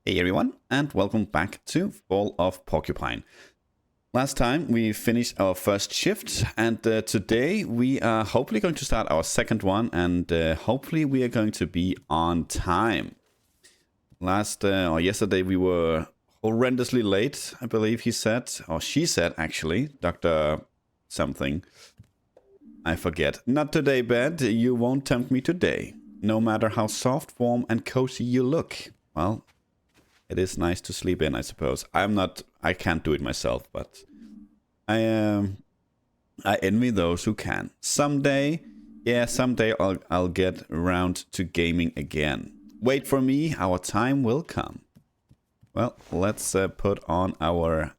Hey everyone, and welcome back to Fall of Porcupine. Last time we finished our first shift, and today we are hopefully going to start our second one, and hopefully we are going to be on time. Yesterday we were horrendously late, I believe he said, or she said actually, Dr. something. I forget. Not today, bed, you won't tempt me today. No matter how soft, warm, and cozy you look. Well, it is nice to sleep in, I suppose. I can't do it myself, but I envy those who can. Someday I'll get around to gaming again. Wait for me, our time will come. Well, let's put on our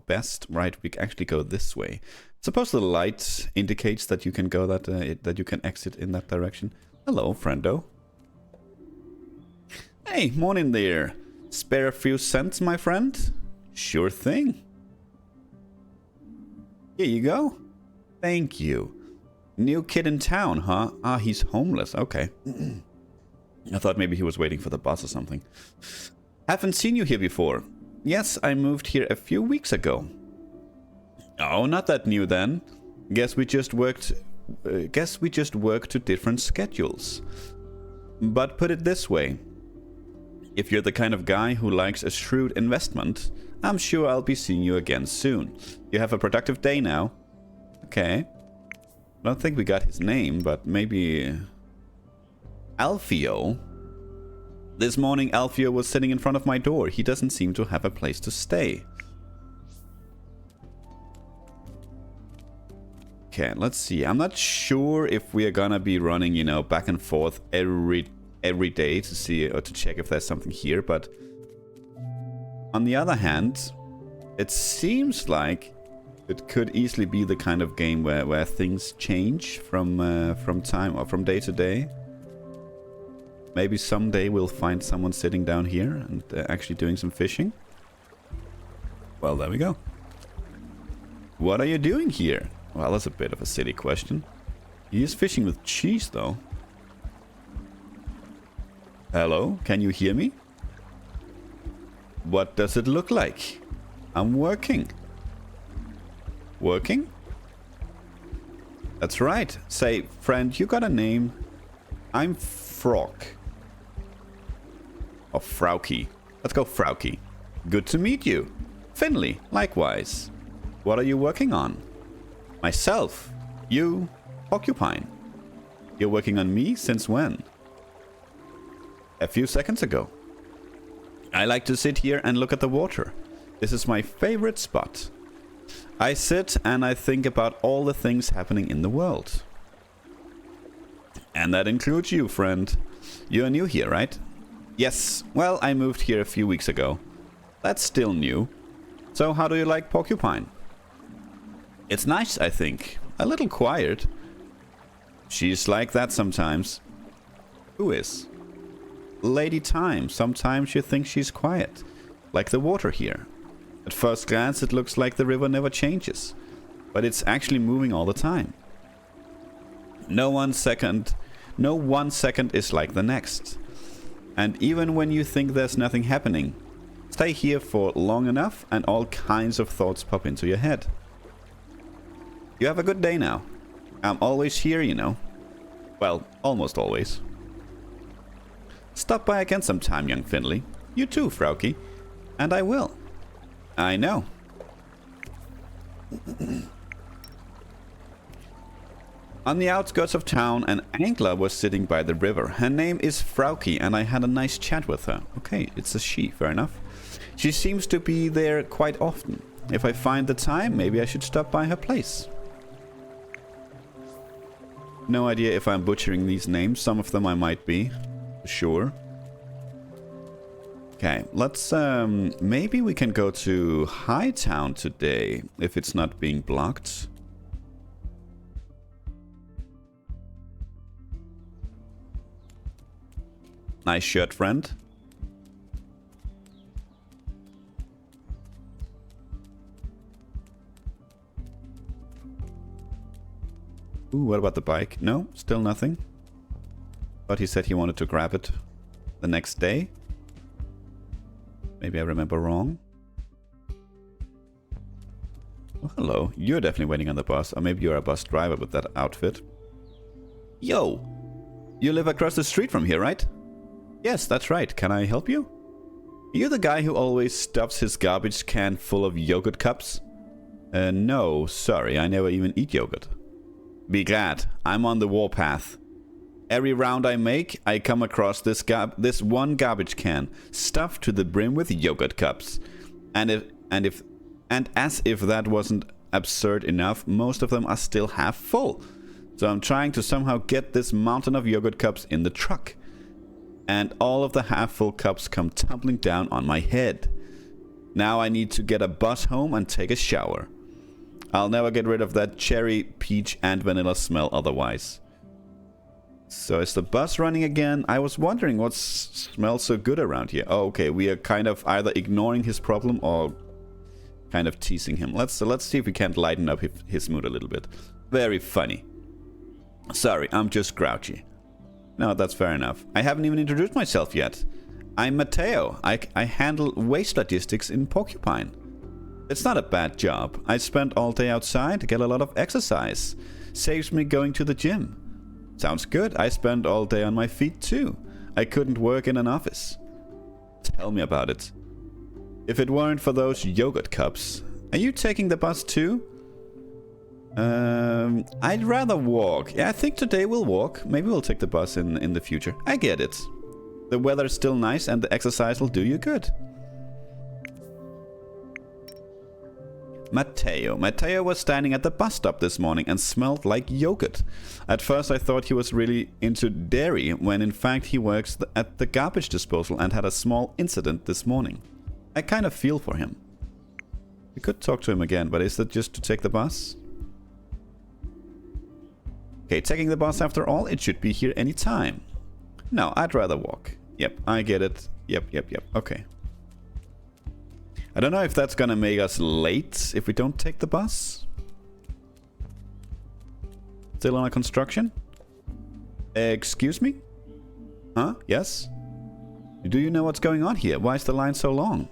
best. Right, we actually go this way. Suppose the light indicates that you can go that you can exit in that direction. Hello, friendo. Hey, morning there. Spare a few cents, my friend? Sure thing. Here you go. Thank you. New kid in town, huh? Ah, he's homeless. Okay. I thought maybe he was waiting for the bus or something. Haven't seen you here before. Yes, I moved here a few weeks ago. Oh, not that new then. Guess we just work to different schedules. But put it this way. If you're the kind of guy who likes a shrewd investment, I'm sure I'll be seeing you again soon. You have a productive day now. Okay. I don't think we got his name, but maybe... Alfio? This morning Alfio was sitting in front of my door. He doesn't seem to have a place to stay. Okay, let's see. I'm not sure if we are gonna be running, you know, back and forth every day to see or to check if there's something here, but on the other hand, it seems like it could easily be the kind of game where things change from time or from day to day. Maybe someday we'll find someone sitting down here and actually doing some fishing. Well, there we go. What are you doing here? Well, that's a bit of a silly question. He is fishing with cheese, though. Hello, can you hear me? What does it look like? I'm working. Working? That's right. Say, friend, you got a name? I'm Frog. Or Frauki. Let's go Frauki. Good to meet you. Finley, likewise. What are you working on? Myself. You, Porcupine. You're working on me since when? A few seconds ago. I like to sit here and look at the water. This is my favorite spot. I sit and I think about all the things happening in the world. And that includes you, friend. You're new here, right? Yes. Well, I moved here a few weeks ago. That's still new. So how do you like Porcupine? It's nice, I think. A little quiet. She's like that sometimes. Who is? Lady Time. Sometimes you think she's quiet. Like the water here. At first glance it looks like the river never changes. But it's actually moving all the time. No one second is like the next. And even when you think there's nothing happening, stay here for long enough and all kinds of thoughts pop into your head. You have a good day now. I'm always here, you know. Well, almost always. Stop by again sometime, young Finley. You too, Frauki. And I will. I know. On the outskirts of town, an angler was sitting by the river. Her name is Frauki, and I had a nice chat with her. Okay, it's a she, fair enough. She seems to be there quite often. If I find the time, maybe I should stop by her place. No idea if I'm butchering these names. Some of them I might be. Sure. Okay, let's maybe we can go to Hightown today if it's not being blocked. Nice shirt, friend. Ooh, what about the bike? No, still nothing. But he said he wanted to grab it the next day. Maybe I remember wrong. Oh, hello. You're definitely waiting on the bus. Or maybe you're a bus driver with that outfit. Yo! You live across the street from here, right? Yes, that's right. Can I help you? Are you the guy who always stuffs his garbage can full of yogurt cups? No, sorry. I never even eat yogurt. Be glad. I'm on the warpath. Every round I make, I come across this one garbage can stuffed to the brim with yogurt cups. And as if that wasn't absurd enough, most of them are still half full. So I'm trying to somehow get this mountain of yogurt cups in the truck. And all of the half-full cups come tumbling down on my head. Now I need to get a bus home and take a shower. I'll never get rid of that cherry, peach and vanilla smell otherwise. So is the bus running again? I was wondering what smells so good around here. Oh, okay, we are kind of either ignoring his problem or kind of teasing him. Let's see if we can't lighten up his mood a little bit. Very funny. Sorry, I'm just grouchy. No, that's fair enough. I haven't even introduced myself yet. I'm Matteo. I handle waste logistics in Porcupine. It's not a bad job. I spend all day outside, get a lot of exercise. Saves me going to the gym. Sounds good. I spend all day on my feet too. I couldn't work in an office. Tell me about it. If it weren't for those yogurt cups. Are you taking the bus too? I'd rather walk. Yeah, I think today we'll walk. Maybe we'll take the bus in the future. I get it. The weather's still nice and the exercise will do you good. Matteo. Matteo was standing at the bus stop this morning and smelled like yogurt. At first I thought he was really into dairy, when in fact he works at the garbage disposal and had a small incident this morning. I kind of feel for him. We could talk to him again, but is that just to take the bus? Okay, taking the bus after all, it should be here any time. No, I'd rather walk. Yep, I get it. Yep. Okay. I don't know if that's gonna make us late if we don't take the bus. Still under construction? Excuse me? Huh? Yes? Do you know what's going on here? Why is the line so long?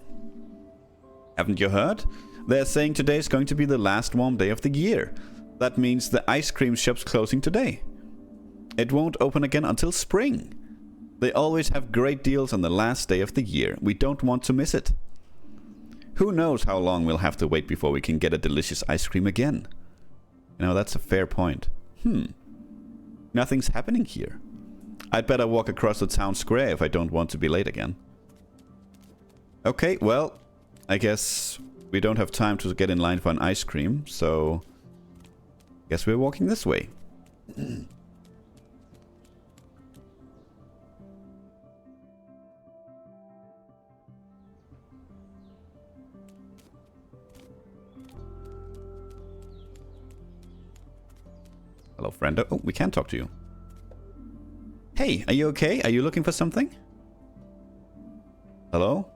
Haven't you heard? They're saying today's going to be the last warm day of the year. That means the ice cream shop's closing today. It won't open again until spring. They always have great deals on the last day of the year. We don't want to miss it. Who knows how long we'll have to wait before we can get a delicious ice cream again. You know, that's a fair point. Nothing's happening here. I'd better walk across the town square if I don't want to be late again. Okay, well, I guess we don't have time to get in line for an ice cream, so guess we're walking this way. Hello, friendo. Oh, we can talk to you. Hey, are you okay? Are you looking for something? Hello?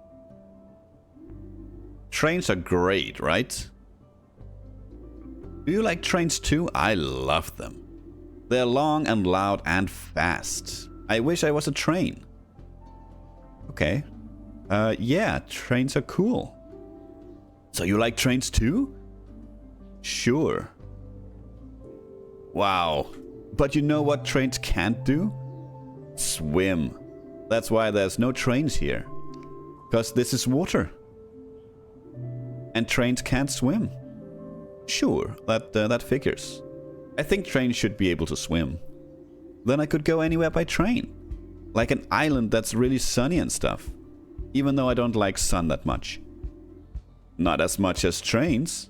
Trains are great, right? Do you like trains too? I love them. They're long and loud and fast. I wish I was a train. Okay. Yeah, trains are cool. So you like trains too? Sure. Wow. But you know what trains can't do? Swim. That's why there's no trains here. Because this is water. And trains can't swim. Sure, that figures. I think trains should be able to swim. Then I could go anywhere by train. Like an island that's really sunny and stuff. Even though I don't like sun that much. Not as much as trains.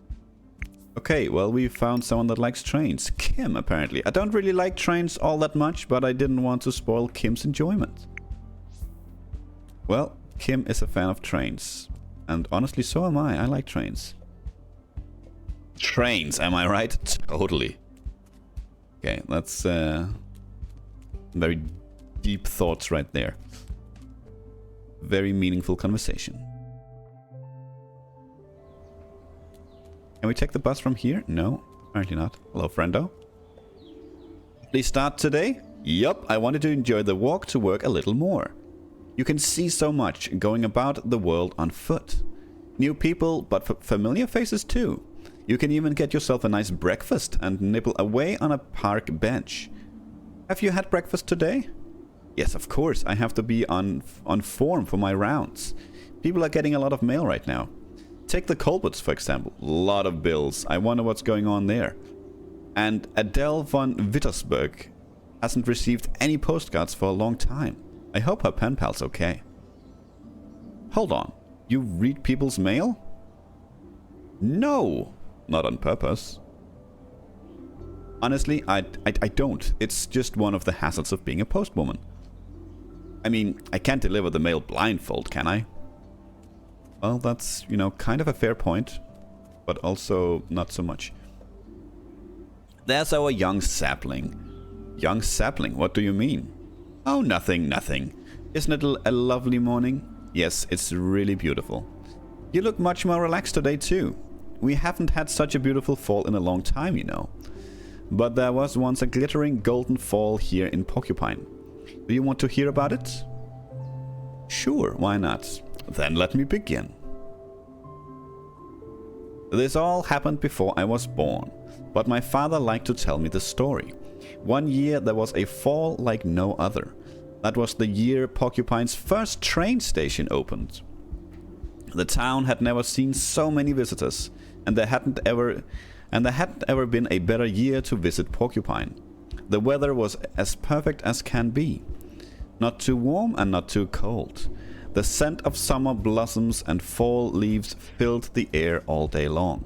Okay, well, we found someone that likes trains. Kim, apparently. I don't really like trains all that much, but I didn't want to spoil Kim's enjoyment. Well, Kim is a fan of trains. And honestly, so am I. I like trains. Trains, am I right? Totally. Okay, that's very deep thoughts right there. Very meaningful conversation. Can we take the bus from here? No, apparently not. Hello, friendo. Please start today? Yup, I wanted to enjoy the walk to work a little more. You can see so much going about the world on foot. New people, but familiar faces too. You can even get yourself a nice breakfast and nibble away on a park bench. Have you had breakfast today? Yes, of course. I have to be on form for my rounds. People are getting a lot of mail right now. Take the Colberts, for example. A lot of bills. I wonder what's going on there. And Adele von Wittersberg hasn't received any postcards for a long time. I hope her pen pal's okay. Hold on. You read people's mail? No! Not on purpose. Honestly, I don't. It's just one of the hazards of being a postwoman. I mean, I can't deliver the mail blindfold, can I? Well, that's, you know, kind of a fair point. But also not so much. There's our young sapling. Young sapling? What do you mean? Oh, nothing, nothing. Isn't it a lovely morning? Yes, it's really beautiful. You look much more relaxed today too. We haven't had such a beautiful fall in a long time, you know. But there was once a glittering golden fall here in Porcupine. Do you want to hear about it? Sure, why not? Then let me begin. This all happened before I was born, but my father liked to tell me the story. One year there was a fall like no other. That was the year Porcupine's first train station opened. The town had never seen so many visitors, and there hadn't ever been a better year to visit Porcupine. The weather was as perfect as can be. Not too warm and not too cold. The scent of summer blossoms and fall leaves filled the air all day long.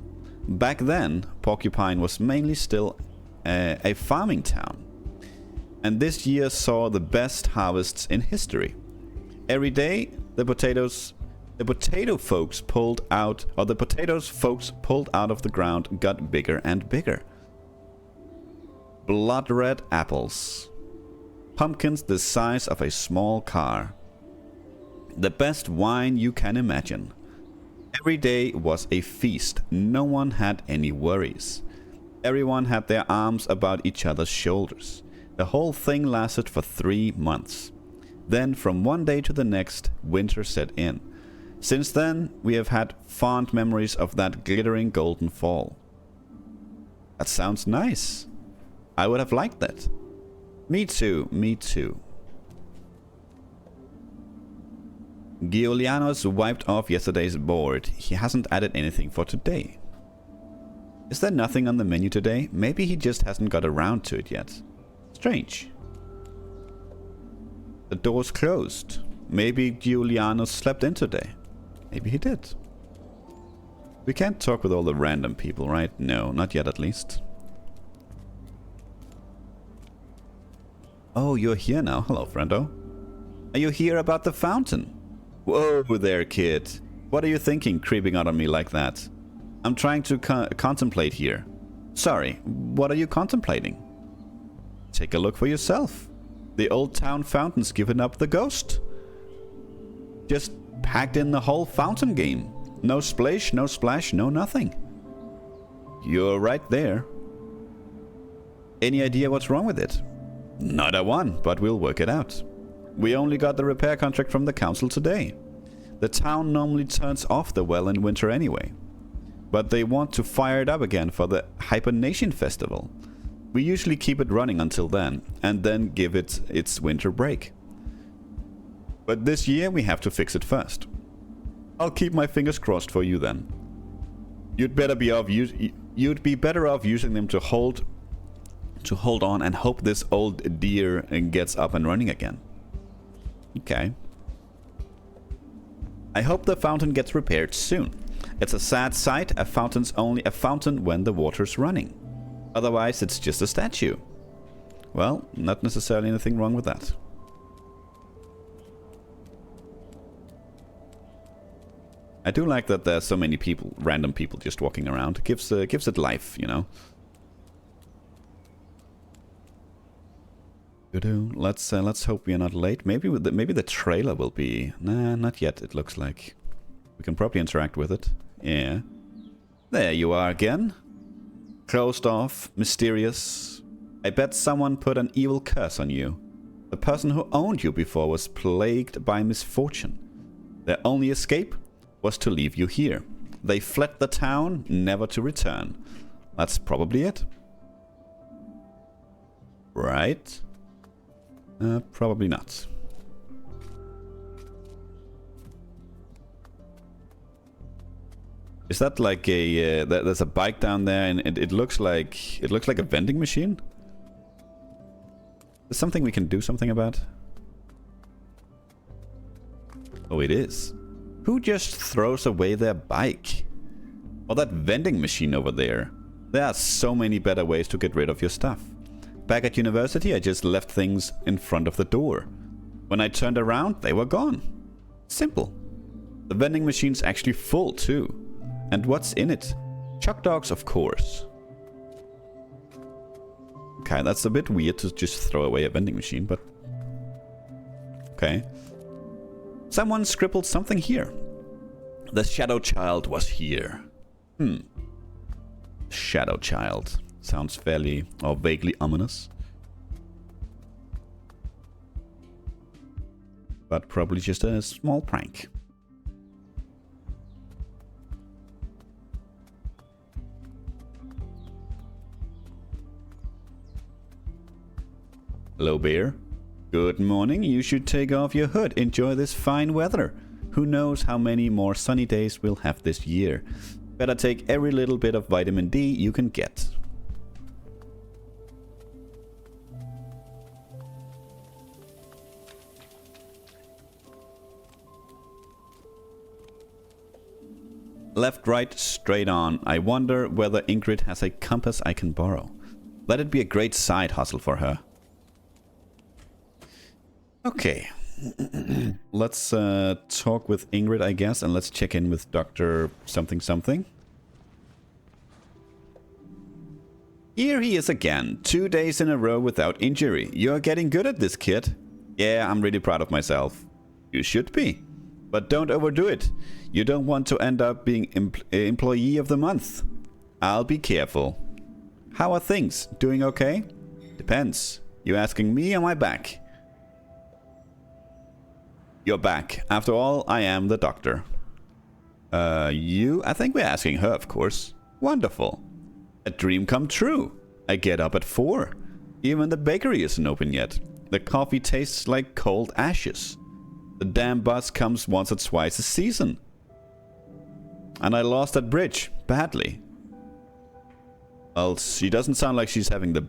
Back then, Porcupine was mainly still a farming town. And this year saw the best harvests in history. Every day, the potatoes folks pulled out of the ground got bigger and bigger. Blood red apples. Pumpkins the size of a small car. The best wine you can imagine. Every day was a feast. No one had any worries. Everyone had their arms about each other's shoulders. The whole thing lasted for 3 months. Then, from one day to the next, winter set in. Since then, we have had fond memories of that glittering golden fall. That sounds nice. I would have liked that. Me too, me too. Giuliano's wiped off yesterday's board. He hasn't added anything for today. Is there nothing on the menu today? Maybe he just hasn't got around to it yet. Strange. The door's closed. Maybe Giuliano slept in today. Maybe he did. We can't talk with all the random people, right? No, not yet at least. Oh, you're here now. Hello, friendo. Are you here about the fountain? Whoa there, kid. What are you thinking, creeping out on me like that? I'm trying to contemplate here. Sorry, what are you contemplating? Take a look for yourself. The old town fountain's given up the ghost. Just packed in the whole fountain game. No splash, no splash, no nothing. You're right there. Any idea what's wrong with it? Not a one, but we'll work it out. We only got the repair contract from the council today. The town normally turns off the well in winter anyway. But they want to fire it up again for the Hibernation Festival. We usually keep it running until then, and then give it its winter break. But this year we have to fix it first. I'll keep my fingers crossed for you then. You'd be better off using them to hold on and hope this old deer gets up and running again. Okay. I hope the fountain gets repaired soon. It's a sad sight. A fountain's only a fountain when the water's running. Otherwise, it's just a statue. Well, not necessarily anything wrong with that. I do like that there's so many people, random people just walking around. It gives it life, you know. Let's hope we are not late. Maybe the trailer will be. Nah, not yet. It looks like we can probably interact with it. Yeah. There you are again. Closed off, mysterious. I bet someone put an evil curse on you. The person who owned you before was plagued by misfortune. Their only escape was to leave you here. They fled the town, never to return. That's probably it. Right? Probably not. Is that like a... there's a bike down there and it looks like... It looks like a vending machine? Is something we can do something about? Oh, it is. Who just throws away their bike? Or that vending machine over there? There are so many better ways to get rid of your stuff. Back at university, I just left things in front of the door. When I turned around, they were gone. Simple. The vending machine's actually full too. And what's in it? Chuck dogs, of course. Okay, that's a bit weird to just throw away a vending machine, but... Okay. Someone scribbled something here. The Shadow Child was here. Shadow Child. Sounds fairly or vaguely ominous. But probably just a small prank. Hello, bear. Good morning. You should take off your hood. Enjoy this fine weather. Who knows how many more sunny days we'll have this year. Better take every little bit of vitamin D you can get. Left, right, straight on. I wonder whether Ingrid has a compass I can borrow. Let it be a great side hustle for her. Okay. Let's talk with Ingrid, I guess, and let's check in with Dr. something something. Here he is again, 2 days in a row without injury. You're getting good at this, kid. Yeah, I'm really proud of myself. You should be. But don't overdo it. You don't want to end up being employee of the month. I'll be careful. How are things? Doing okay? Depends. You asking me or my back? You're back. After all, I am the doctor. You? I think we're asking her, of course. Wonderful. A dream come true. I get up at 4. Even the bakery isn't open yet. The coffee tastes like cold ashes. The damn bus comes once or twice a season. And I lost at bridge. Badly. Well, she doesn't sound like she's having the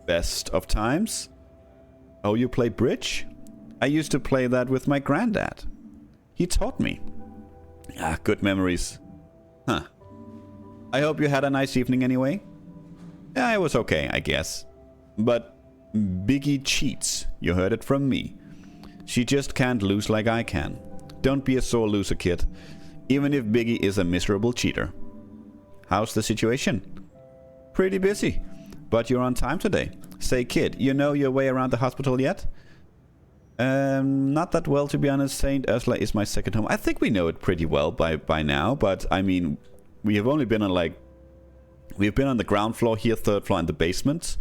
best of times. Oh, you play bridge? I used to play that with my granddad. He taught me. Ah, good memories. Huh. I hope you had a nice evening anyway. Yeah, it was okay, I guess. But Biggie cheats. You heard it from me. She just can't lose like I can. Don't be a sore loser, kid. Even if Biggie is a miserable cheater. How's the situation? Pretty busy. But you're on time today. Say, kid, you know your way around the hospital yet? Not that well, to be honest. St. Ursula is my second home. I think we know it pretty well by now, but I mean, we have only been on we've been on the ground floor here, third floor, and the basement.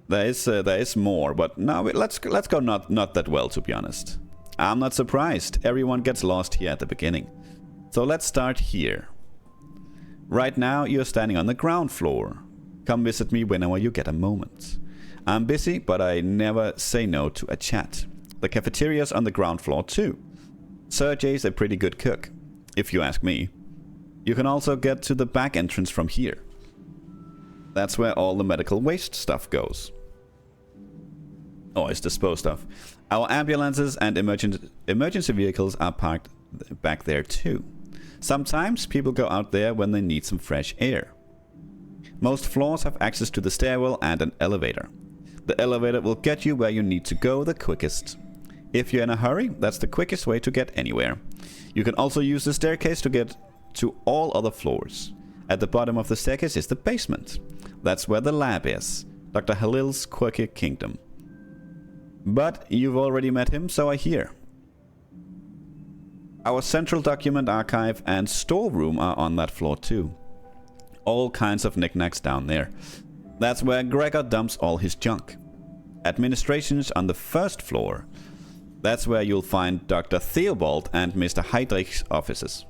There is more, but now let's go not that well, to be honest. I'm not surprised. Everyone gets lost here at the beginning. So let's start here. Right now, you're standing on the ground floor. Come visit me whenever you get a moment. I'm busy, but I never say no to a chat. The cafeteria's on the ground floor too. Sergey's a pretty good cook, if you ask me. You can also get to the back entrance from here. That's where all the medical waste stuff goes. Or is disposed of. Our ambulances and emergency vehicles are parked back there too. Sometimes people go out there when they need some fresh air. Most floors have access to the stairwell and an elevator. The elevator will get you where you need to go the quickest. If you're in a hurry, that's the quickest way to get anywhere. You can also use the staircase to get to all other floors. At the bottom of the staircase is the basement. That's where the lab is. Dr. Halil's quirky kingdom. But you've already met him, so I hear. Our central document archive and storeroom are on that floor too. All kinds of knickknacks down there. That's where Gregor dumps all his junk. Administration's on the first floor. That's where you'll find Dr. Theobald and Mr. Heydrich's offices.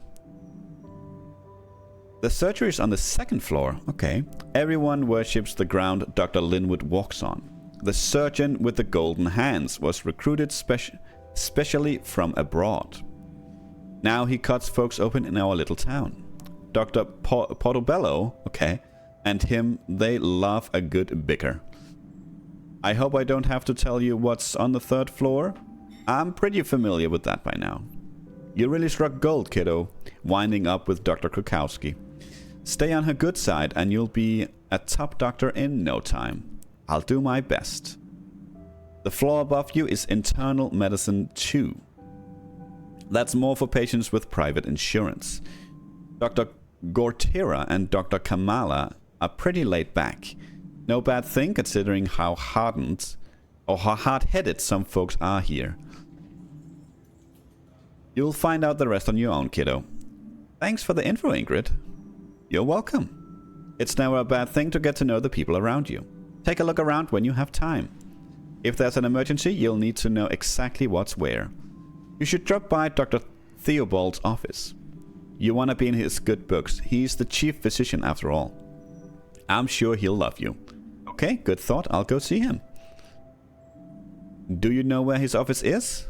The surgery is on the second floor. Okay. Everyone worships the ground Dr. Linwood walks on. The surgeon with the golden hands was recruited specially from abroad. Now he cuts folks open in our little town. Dr. Portobello, okay, and him, they love a good bicker. I hope I don't have to tell you what's on the third floor. I'm pretty familiar with that by now. You really struck gold, kiddo, winding up with Dr. Krukowski. Stay on her good side and you'll be a top doctor in no time. I'll do my best. The floor above you is internal medicine 2. That's more for patients with private insurance. Dr. Gortira and Dr. Kamala are pretty laid back. No bad thing considering how hardened or how hard-headed some folks are here. You'll find out the rest on your own, kiddo. Thanks for the info, Ingrid. You're welcome. It's never a bad thing to get to know the people around you. Take a look around when you have time. If there's an emergency, you'll need to know exactly what's where. You should drop by Dr. Theobald's office. You want to be in his good books. He's the chief physician after all. I'm sure he'll love you. Okay, good thought. I'll go see him. Do you know where his office is?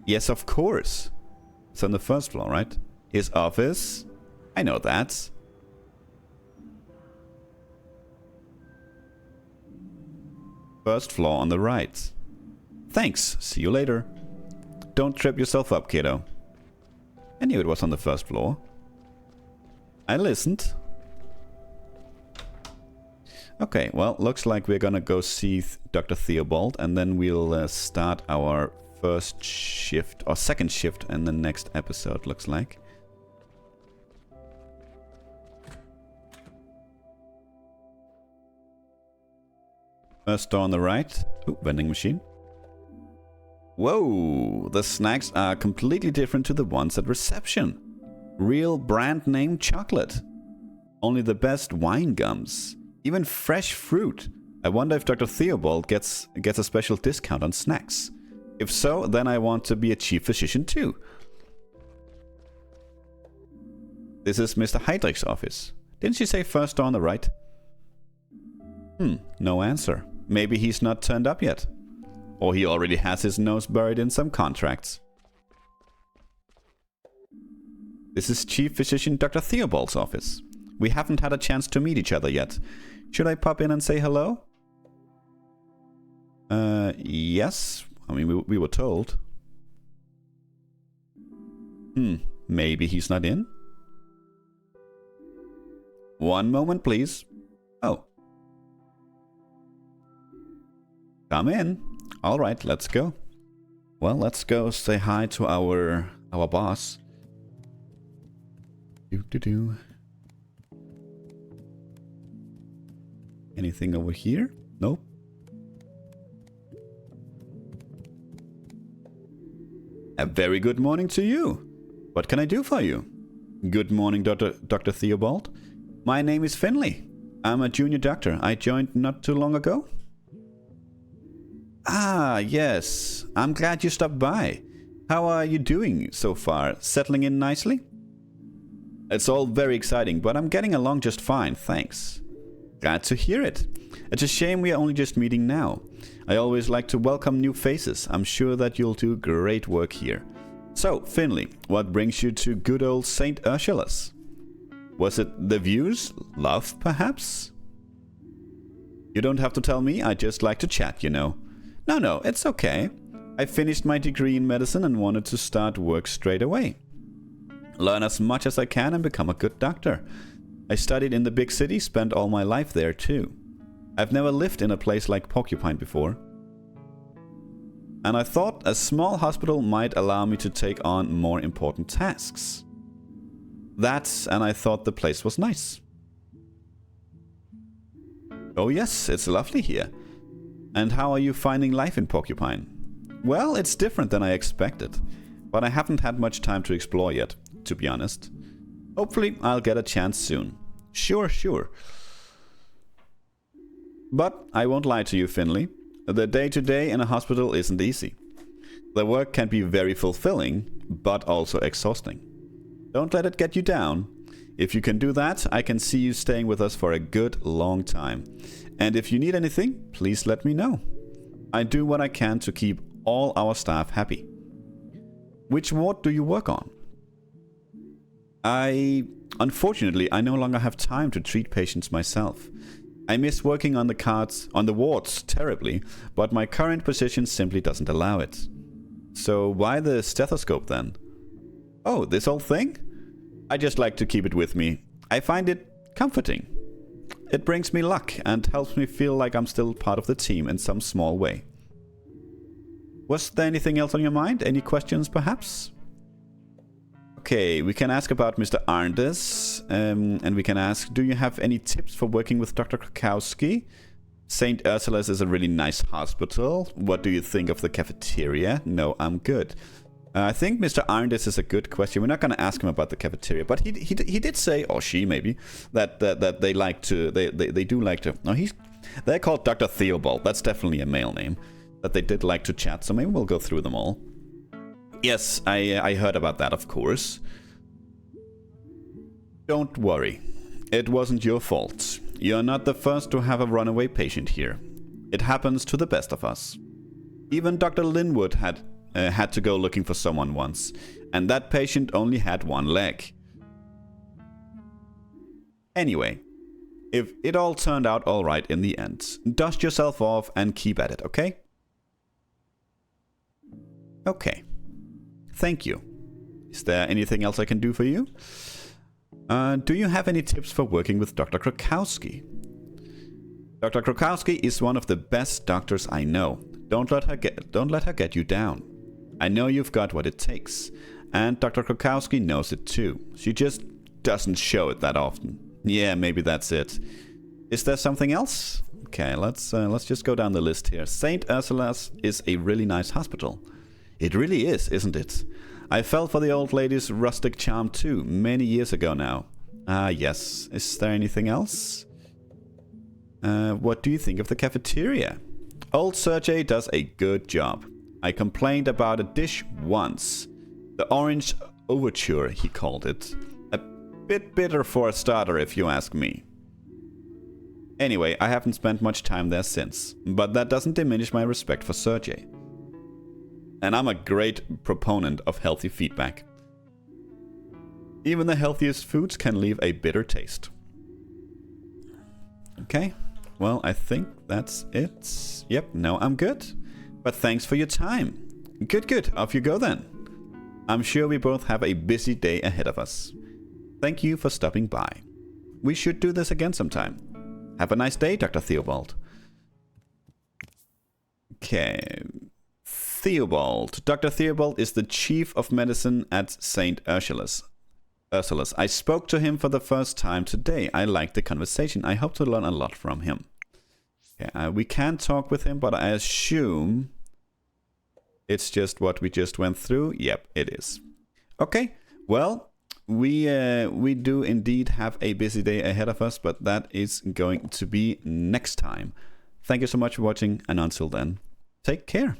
Yes, of course. It's on the first floor, right? His office? I know that. First floor on the right. Thanks. See you later. Don't trip yourself up, kiddo. I knew it was on the first floor. I listened. Okay, well, looks like we're gonna go see Dr. Theobald, and then we'll start our first shift, or second shift in the next episode, looks like. First door on the right. Ooh, vending machine. Whoa, the snacks are completely different to the ones at reception. Real brand name chocolate. Only the best wine gums. Even fresh fruit. I wonder if Dr. Theobald gets a special discount on snacks. If so, then I want to be a chief physician too. This is Mr. Heydrich's office. Didn't she say first door on the right? No answer. Maybe he's not turned up yet. Or he already has his nose buried in some contracts. This is Chief Physician Dr. Theobald's office. We haven't had a chance to meet each other yet. Should I pop in and say hello? Yes. I mean, we were told. Maybe he's not in? One moment, please. Oh. Come in. All right, let's go. Well, let's go say hi to our boss. Anything over here? Nope. A very good morning to you. What can I do for you? Good morning, Dr. Theobald. My name is Finley. I'm a junior doctor. I joined not too long ago. Ah, yes. I'm glad you stopped by. How are you doing so far? Settling in nicely? It's all very exciting, but I'm getting along just fine, thanks. Glad to hear it. It's a shame we are only just meeting now. I always like to welcome new faces. I'm sure that you'll do great work here. So, Finley, what brings you to good old St. Ursula's? Was it the views? Love, perhaps? You don't have to tell me. I just like to chat, you know. No, it's okay. I finished my degree in medicine and wanted to start work straight away. Learn as much as I can and become a good doctor. I studied in the big city, spent all my life there too. I've never lived in a place like Porcupine before. And I thought a small hospital might allow me to take on more important tasks. And I thought the place was nice. Oh yes, it's lovely here. And how are you finding life in Porcupine? Well, it's different than I expected, but I haven't had much time to explore yet, to be honest. Hopefully, I'll get a chance soon. Sure. But I won't lie to you, Finley. The day-to-day in a hospital isn't easy. The work can be very fulfilling, but also exhausting. Don't let it get you down. If you can do that, I can see you staying with us for a good long time. And if you need anything, please let me know. I do what I can to keep all our staff happy. Which ward do you work on? Unfortunately, I no longer have time to treat patients myself. I miss working on the wards terribly, but my current position simply doesn't allow it. So why the stethoscope then? Oh, this old thing? I just like to keep it with me. I find it comforting. It brings me luck and helps me feel like I'm still part of the team in some small way. Was there anything else on your mind? Any questions perhaps? Okay, we can ask about Mr. Arndes, and we can ask, do you have any tips for working with Dr. Krakowski? St. Ursula's is a really nice hospital. What do you think of the cafeteria? No, I'm good. I think Mr. Arndes is a good question. We're not going to ask him about the cafeteria, but he did say, or she maybe, that they like to, they do like to. No, they're called Dr. Theobald. That's definitely a male name. That they did like to chat, so maybe we'll go through them all. Yes, I heard about that, of course. Don't worry. It wasn't your fault. You're not the first to have a runaway patient here. It happens to the best of us. Even Dr. Linwood had to go looking for someone once, and that patient only had one leg. Anyway, if it all turned out alright in the end, dust yourself off and keep at it, okay? Okay. Thank you. Is there anything else I can do for you? Do you have any tips for working with Dr. Krakowski? Dr. Krakowski is one of the best doctors I know. Don't let her get you down. I know you've got what it takes, and Dr. Krakowski knows it too. She just doesn't show it that often. Yeah, maybe that's it. Is there something else? Okay, let's just go down the list here. St. Ursula's is a really nice hospital. It really is, isn't it? I fell for the old lady's rustic charm too, many years ago now. Ah, yes. Is there anything else? What do you think of the cafeteria? Old Sergey does a good job. I complained about a dish once. The orange overture, he called it. A bit bitter for a starter, if you ask me. Anyway, I haven't spent much time there since, but that doesn't diminish my respect for Sergey. And I'm a great proponent of healthy feedback. Even the healthiest foods can leave a bitter taste. Okay, well, I think that's it. Yep, no, I'm good. But thanks for your time. Good, off you go then. I'm sure we both have a busy day ahead of us. Thank you for stopping by. We should do this again sometime. Have a nice day, Dr. Theobald. Okay. Theobald. Dr. Theobald is the chief of medicine at St. Ursula's. I spoke to him for the first time today. I liked the conversation. I hope to learn a lot from him. Okay, we can talk with him, but I assume it's just what we just went through. Yep, it is. Okay, well, we do indeed have a busy day ahead of us, but that is going to be next time. Thank you so much for watching, and until then, take care.